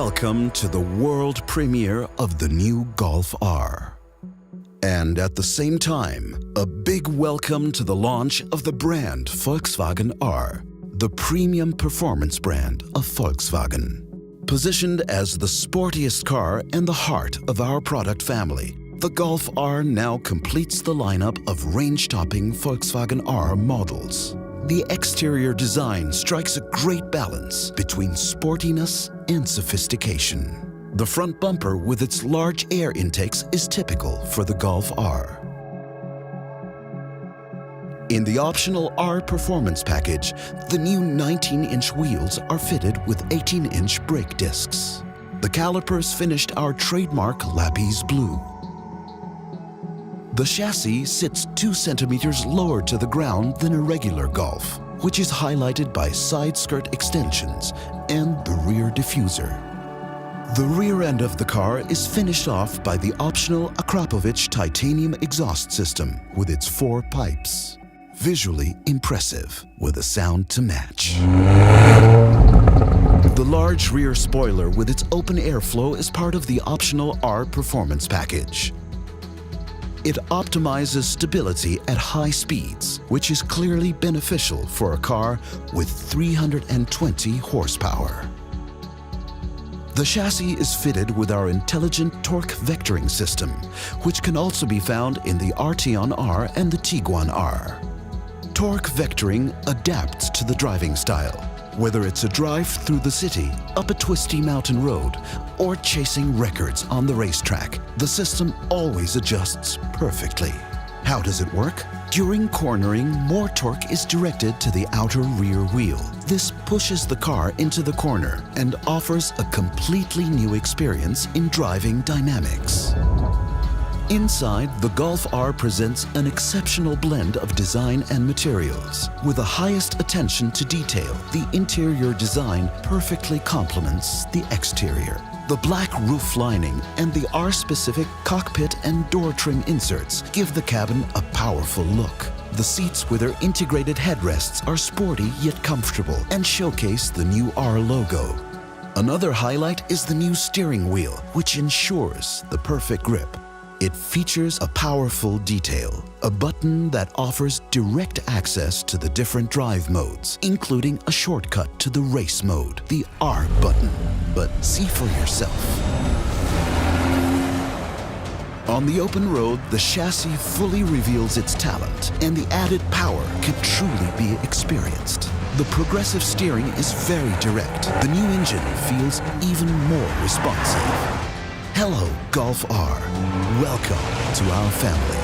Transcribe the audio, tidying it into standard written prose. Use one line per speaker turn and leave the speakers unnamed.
Welcome to the world premiere of the new Golf R. And at the same time, a big welcome to the launch of the brand Volkswagen R, the premium performance brand of Volkswagen. Positioned as the sportiest car and the heart of our product family, the Golf R now completes the lineup of range-topping Volkswagen R models. The exterior design strikes a great balance between sportiness and sophistication. The front bumper with its large air intakes is typical for the Golf R. In the optional R Performance package, the new 19-inch wheels are fitted with 18-inch brake discs. The calipers finished our trademark lapis blue. The chassis sits 2 centimeters lower to the ground than a regular Golf, which is highlighted by side skirt extensions and the rear diffuser. The rear end of the car is finished off by the optional Akrapovic titanium exhaust system with its 4 pipes. Visually impressive, with a sound to match. The large rear spoiler with its open airflow is part of the optional R Performance package. It optimizes stability at high speeds, which is clearly beneficial for a car with 320 horsepower. The chassis is fitted with our intelligent torque vectoring system, which can also be found in the Arteon R and the Tiguan R. Torque vectoring adapts to the driving style, whether it's a drive through the city, up a twisty mountain road, or chasing records on the racetrack. The system always adjusts perfectly. How does it work? During cornering, more torque is directed to the outer rear wheel. This pushes the car into the corner and offers a completely new experience in driving dynamics. Inside, the Golf R presents an exceptional blend of design and materials. With the highest attention to detail, the interior design perfectly complements the exterior. The black roof lining and the R-specific cockpit and door trim inserts give the cabin a powerful look. The seats with their integrated headrests are sporty yet comfortable and showcase the new R logo. Another highlight is the new steering wheel, which ensures the perfect grip. It features a powerful detail, a button that offers direct access to the different drive modes, including a shortcut to the race mode, the R button. But see for yourself. On the open road, the chassis fully reveals its talent, and the added power can truly be experienced. The progressive steering is very direct. The new engine feels even more responsive. Hello, Golf R. Welcome to our family.